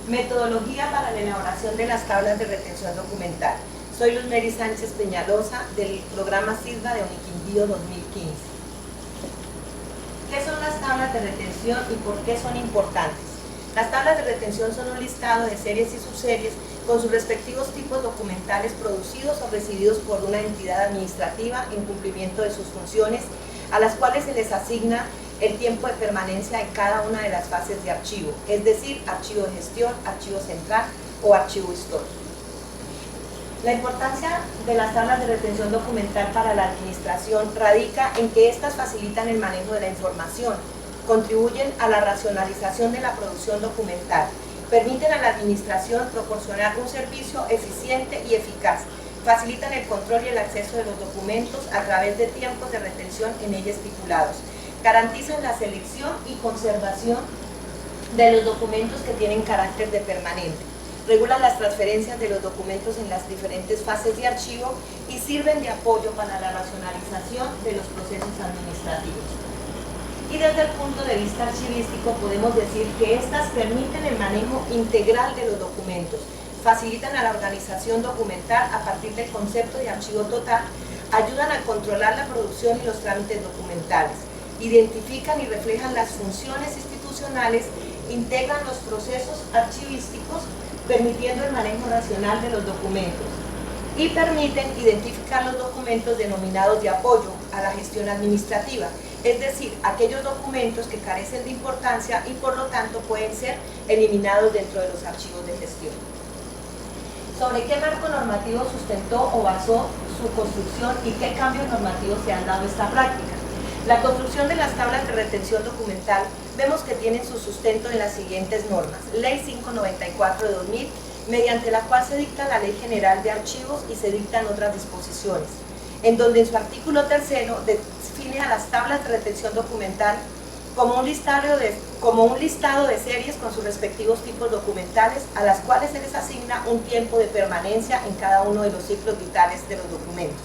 Metodología para la elaboración de las tablas de retención documental. Soy Luz Mary Sánchez Peñalosa del programa SISBA de Uniquindío 2015. ¿Qué son las tablas de retención y por qué son importantes? Las tablas de retención son un listado de series y subseries con sus respectivos tipos documentales producidos o recibidos por una entidad administrativa en cumplimiento de sus funciones, a las cuales se les asigna el tiempo de permanencia en cada una de las fases de archivo, es decir, archivo de gestión, archivo central o archivo histórico. La importancia de las tablas de retención documental para la administración radica en que éstas facilitan el manejo de la información, contribuyen a la racionalización de la producción documental, permiten a la administración proporcionar un servicio eficiente y eficaz, facilitan el control y el acceso de los documentos a través de tiempos de retención en ella estipulados, garantizan la selección y conservación de los documentos que tienen carácter de permanente, regulan las transferencias de los documentos en las diferentes fases de archivo y sirven de apoyo para la racionalización de los procesos administrativos. Y desde el punto de vista archivístico podemos decir que éstas permiten el manejo integral de los documentos, facilitan a la organización documental a partir del concepto de archivo total, ayudan a controlar la producción y los trámites documentales, identifican y reflejan las funciones institucionales, integran los procesos archivísticos, permitiendo el manejo racional de los documentos y permiten identificar los documentos denominados de apoyo a la gestión administrativa, es decir, aquellos documentos que carecen de importancia y por lo tanto pueden ser eliminados dentro de los archivos de gestión. ¿Sobre qué marco normativo sustentó o basó su construcción y qué cambios normativos se han dado a esta práctica? La construcción de las tablas de retención documental vemos que tienen su sustento en las siguientes normas. Ley 594 de 2000, mediante la cual se dicta la Ley General de Archivos y se dictan otras disposiciones, en donde en su artículo 3º define a las tablas de retención documental como un listado de series con sus respectivos tipos documentales, a las cuales se les asigna un tiempo de permanencia en cada uno de los ciclos vitales de los documentos.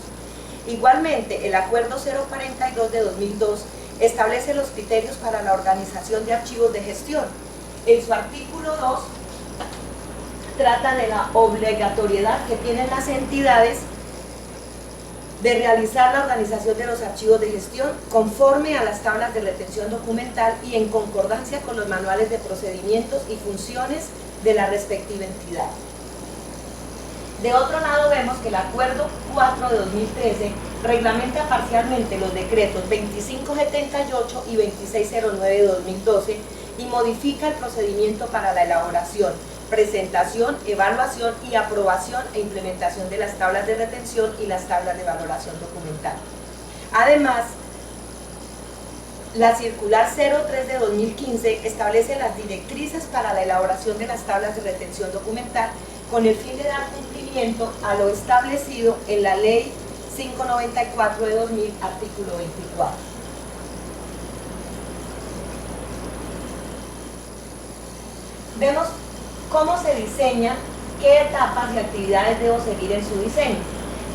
Igualmente, el Acuerdo 042 de 2002 establece los criterios para la organización de archivos de gestión. En su artículo 2 trata de la obligatoriedad que tienen las entidades de realizar la organización de los archivos de gestión conforme a las tablas de retención documental y en concordancia con los manuales de procedimientos y funciones de la respectiva entidad. De otro lado vemos que el Acuerdo 4 de 2013 reglamenta parcialmente los decretos 2578 y 2609 de 2012 y modifica el procedimiento para la elaboración, presentación, evaluación y aprobación e implementación de las tablas de retención y las tablas de valoración documental. Además, la circular 03 de 2015 establece las directrices para la elaboración de las tablas de retención documental con el fin de dar cumplimiento a lo establecido en la Ley 594 de 2000, artículo 24. Vemos cómo se diseña, qué etapas y actividades debo seguir en su diseño.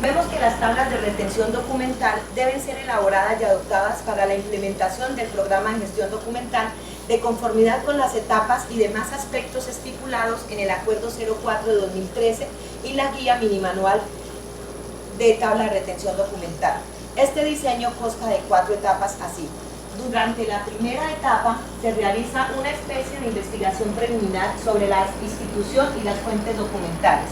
Vemos que las tablas de retención documental deben ser elaboradas y adoptadas para la implementación del programa de gestión documental de conformidad con las etapas y demás aspectos estipulados en el Acuerdo 04 de 2013 y la Guía Minimanual de Tabla de Retención Documental. Este diseño consta de 4 etapas así. Durante la primera etapa se realiza una especie de investigación preliminar sobre la institución y las fuentes documentales,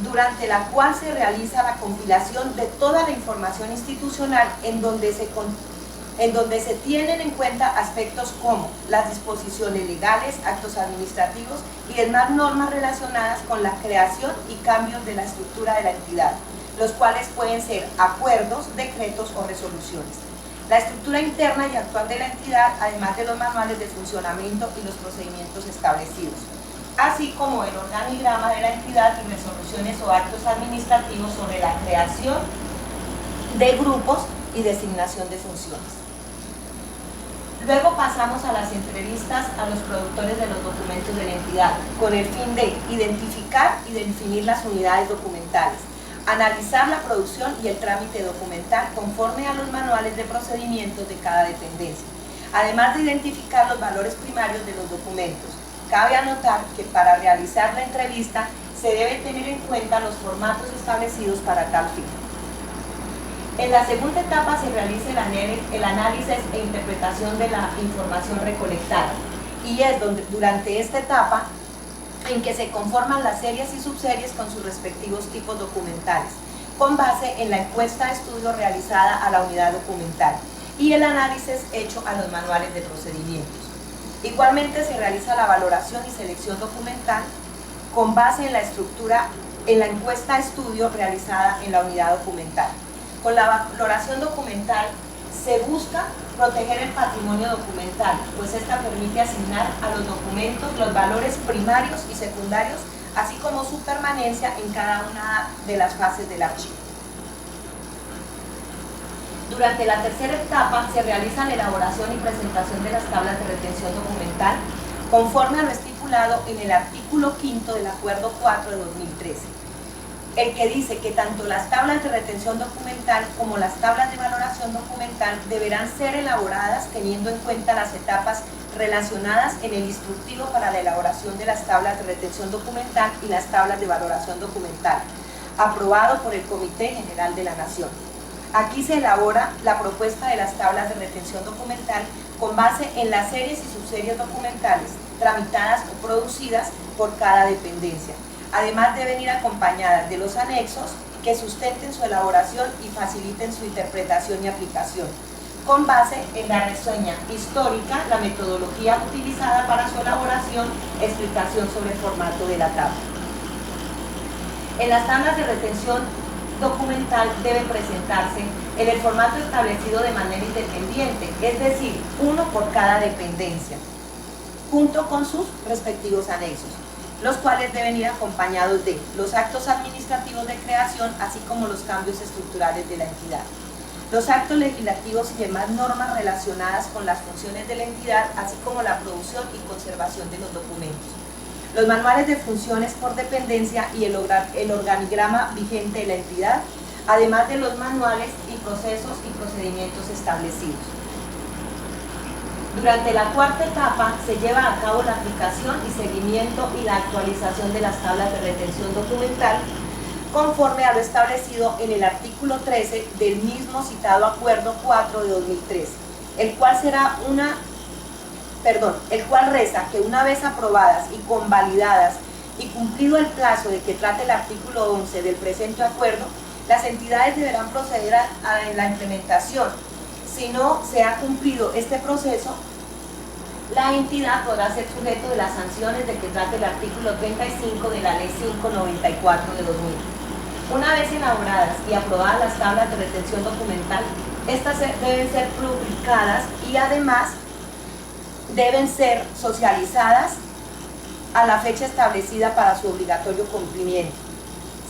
durante la cual se realiza la compilación de toda la información institucional en donde se tienen en cuenta aspectos como las disposiciones legales, actos administrativos y demás normas relacionadas con la creación y cambios de la estructura de la entidad, los cuales pueden ser acuerdos, decretos o resoluciones. La estructura interna y actual de la entidad, además de los manuales de funcionamiento y los procedimientos establecidos, así como el organigrama de la entidad y resoluciones o actos administrativos sobre la creación de grupos y designación de funciones. Luego pasamos a las entrevistas a los productores de los documentos de la entidad, con el fin de identificar y definir las unidades documentales, analizar la producción y el trámite documental conforme a los manuales de procedimientos de cada dependencia, además de identificar los valores primarios de los documentos, cabe anotar que para realizar la entrevista se debe tener en cuenta los formatos establecidos para tal fin. En la segunda etapa se realiza el análisis e interpretación de la información recolectada, y es durante esta etapa en que se conforman las series y subseries con sus respectivos tipos documentales, con base en la encuesta de estudio realizada a la unidad documental y el análisis hecho a los manuales de procedimientos. Igualmente se realiza la valoración y selección documental con base en la estructura, en la encuesta de estudio realizada en la unidad documental. Con la valoración documental se busca proteger el patrimonio documental, pues esta permite asignar a los documentos los valores primarios y secundarios, así como su permanencia en cada una de las fases del archivo. Durante la tercera etapa se realiza la elaboración y presentación de las tablas de retención documental conforme a lo estipulado en el artículo 5 del Acuerdo 4 de 2013, el que dice que tanto las tablas de retención documental como las tablas de valoración documental deberán ser elaboradas teniendo en cuenta las etapas relacionadas en el instructivo para la elaboración de las tablas de retención documental y las tablas de valoración documental, aprobado por el Comité General de la Nación. Aquí se elabora la propuesta de las tablas de retención documental con base en las series y subseries documentales tramitadas o producidas por cada dependencia. Además deben ir acompañadas de los anexos que sustenten su elaboración y faciliten su interpretación y aplicación, con base en la reseña histórica, la metodología utilizada para su elaboración, explicación sobre el formato de la tabla. En las tablas de retención documental debe presentarse en el formato establecido de manera independiente, es decir, uno por cada dependencia, junto con sus respectivos anexos, los cuales deben ir acompañados de los actos administrativos de creación, así como los cambios estructurales de la entidad, los actos legislativos y demás normas relacionadas con las funciones de la entidad, así como la producción y conservación de los documentos, los manuales de funciones por dependencia y el organigrama vigente de la entidad, además de los manuales y procesos y procedimientos establecidos. Durante la cuarta etapa se lleva a cabo la aplicación y seguimiento y la actualización de las tablas de retención documental conforme a lo establecido en el artículo 13 del mismo citado Acuerdo 4 de 2013, el cual reza que una vez aprobadas y convalidadas y cumplido el plazo de que trate el artículo 11 del presente acuerdo, las entidades deberán proceder a la implementación. Si no se ha cumplido este proceso, la entidad podrá ser sujeto de las sanciones de que trate el artículo 35 de la Ley 594 de 2000. Una vez elaboradas y aprobadas las tablas de retención documental, estas deben ser publicadas y además deben ser socializadas a la fecha establecida para su obligatorio cumplimiento.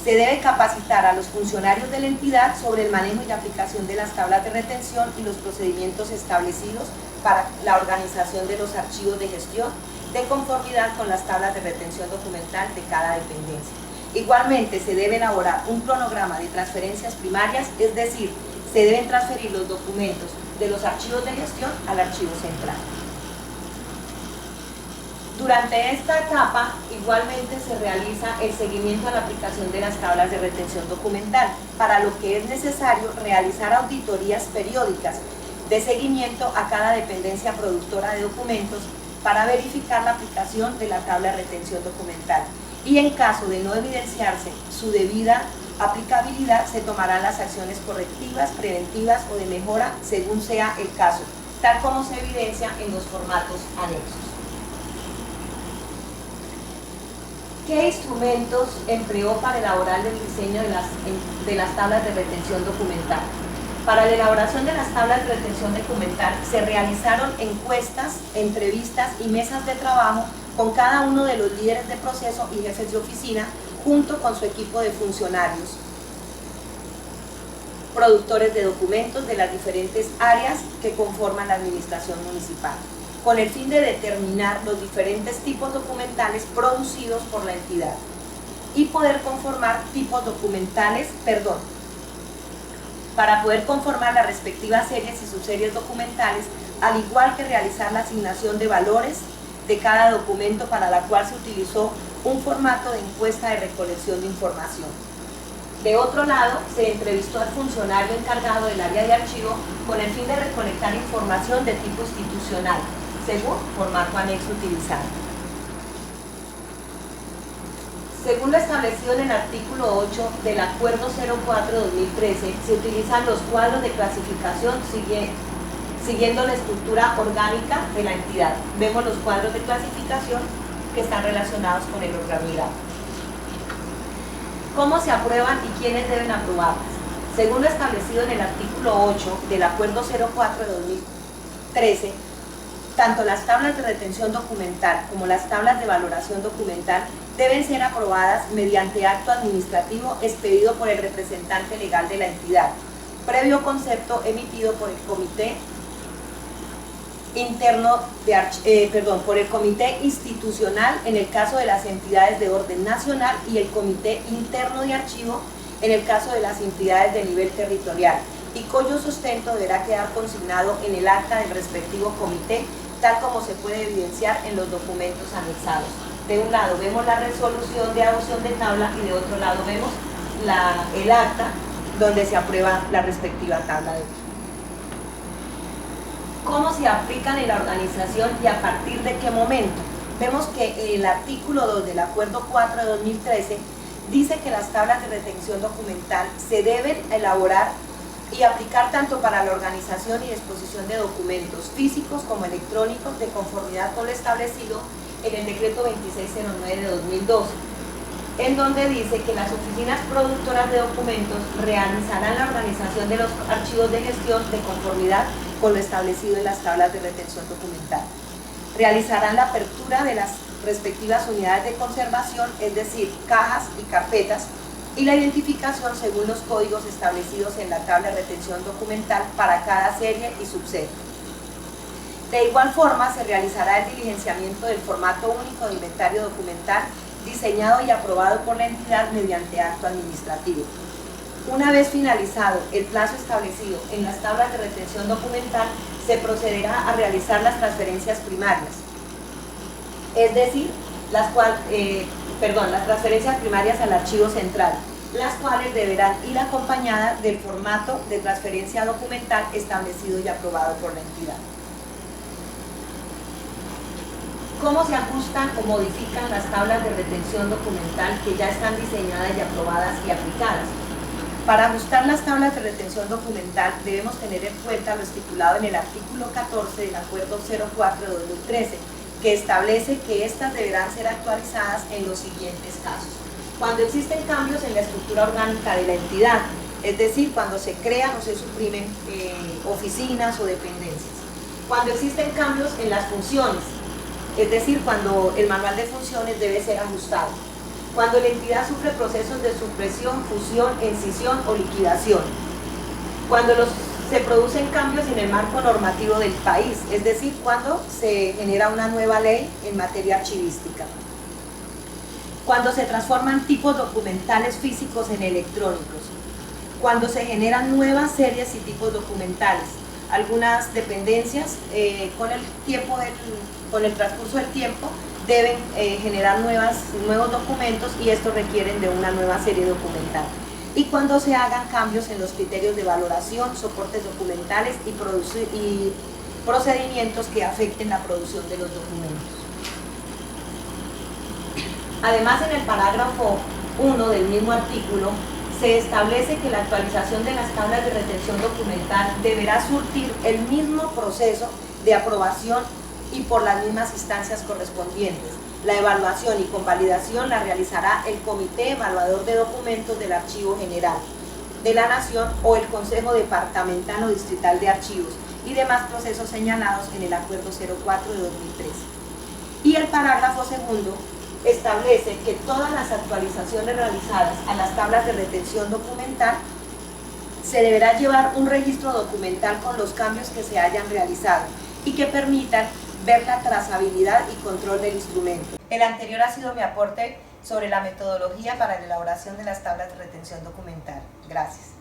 Se debe capacitar a los funcionarios de la entidad sobre el manejo y la aplicación de las tablas de retención y los procedimientos establecidos para la organización de los archivos de gestión de conformidad con las tablas de retención documental de cada dependencia. Igualmente se debe elaborar un cronograma de transferencias primarias, es decir, se deben transferir los documentos de los archivos de gestión al archivo central. Durante esta etapa, igualmente se realiza el seguimiento a la aplicación de las tablas de retención documental, para lo que es necesario realizar auditorías periódicas de seguimiento a cada dependencia productora de documentos para verificar la aplicación de la tabla de retención documental. Y en caso de no evidenciarse su debida aplicabilidad, se tomarán las acciones correctivas, preventivas o de mejora según sea el caso, tal como se evidencia en los formatos anexos. ¿Qué instrumentos empleó para elaborar el diseño de las tablas de retención documental? Para la elaboración de las tablas de retención documental se realizaron encuestas, entrevistas y mesas de trabajo con cada uno de los líderes de proceso y jefes de oficina, junto con su equipo de funcionarios, productores de documentos de las diferentes áreas que conforman la administración municipal, con el fin de determinar los diferentes tipos documentales producidos por la entidad y poder conformar para poder conformar las respectivas series y subseries documentales, al igual que realizar la asignación de valores de cada documento, para la cual se utilizó un formato de encuesta de recolección de información. De otro lado, se entrevistó al funcionario encargado del área de archivo con el fin de recolectar información de tipo institucional, según formato anexo utilizado. Según lo establecido en el artículo 8 del Acuerdo 04-2013, se utilizan los cuadros de clasificación siguiendo la estructura orgánica de la entidad. Vemos los cuadros de clasificación que están relacionados con el organigrama. ¿Cómo se aprueban y quiénes deben aprobarlas? Según lo establecido en el artículo 8 del Acuerdo 04-2013, tanto las tablas de retención documental como las tablas de valoración documental deben ser aprobadas mediante acto administrativo expedido por el representante legal de la entidad, previo concepto emitido por el Comité por el Comité Institucional en el caso de las entidades de orden nacional y el Comité Interno de Archivo en el caso de las entidades de nivel territorial, y cuyo sustento deberá quedar consignado en el acta del respectivo comité, tal como se puede evidenciar en los documentos anexados. De un lado vemos la resolución de adopción de tabla y de otro lado vemos el acta donde se aprueba la respectiva tabla de uso. ¿Cómo se aplican en la organización y a partir de qué momento? Vemos que el artículo 2 del Acuerdo 4 de 2013 dice que las tablas de retención documental se deben elaborar y aplicar tanto para la organización y disposición de documentos físicos como electrónicos, de conformidad con lo establecido en el decreto 2609 de 2012, en donde dice que las oficinas productoras de documentos realizarán la organización de los archivos de gestión de conformidad con lo establecido en las tablas de retención documental. Realizarán la apertura de las respectivas unidades de conservación, es decir, cajas y carpetas, y la identificación según los códigos establecidos en la tabla de retención documental para cada serie y subserie. De igual forma, se realizará el diligenciamiento del formato único de inventario documental diseñado y aprobado por la entidad mediante acto administrativo. Una vez finalizado el plazo establecido en las tablas de retención documental, se procederá a realizar las transferencias primarias, es decir, las transferencias primarias al archivo central, las cuales deberán ir acompañadas del formato de transferencia documental establecido y aprobado por la entidad. ¿Cómo se ajustan o modifican las tablas de retención documental que ya están diseñadas y aprobadas y aplicadas? Para ajustar las tablas de retención documental debemos tener en cuenta lo estipulado en el artículo 14 del Acuerdo 04 de 2013, que establece que éstas deberán ser actualizadas en los siguientes casos. Cuando existen cambios en la estructura orgánica de la entidad, es decir, cuando se crean o se suprimen oficinas o dependencias. Cuando existen cambios en las funciones, es decir, cuando el manual de funciones debe ser ajustado. Cuando la entidad sufre procesos de supresión, fusión, escisión o liquidación. Cuando se producen cambios en el marco normativo del país, es decir, cuando se genera una nueva ley en materia archivística. Cuando se transforman tipos documentales físicos en electrónicos. Cuando se generan nuevas series y tipos documentales. Algunas dependencias con el transcurso del tiempo deben generar nuevos documentos y estos requieren de una nueva serie documental. Y cuando se hagan cambios en los criterios de valoración, soportes documentales y procedimientos que afecten la producción de los documentos. Además, en el parágrafo 1 del mismo artículo, se establece que la actualización de las tablas de retención documental deberá surtir el mismo proceso de aprobación y por las mismas instancias correspondientes. La evaluación y convalidación la realizará el Comité Evaluador de Documentos del Archivo General de la Nación o el Consejo Departamental o Distrital de Archivos y demás procesos señalados en el Acuerdo 04 de 2013. Y el parágrafo segundo establece que todas las actualizaciones realizadas a las tablas de retención documental se deberá llevar un registro documental con los cambios que se hayan realizado y que permitan ver la trazabilidad y control del instrumento. El anterior ha sido mi aporte sobre la metodología para la elaboración de las tablas de retención documental. Gracias.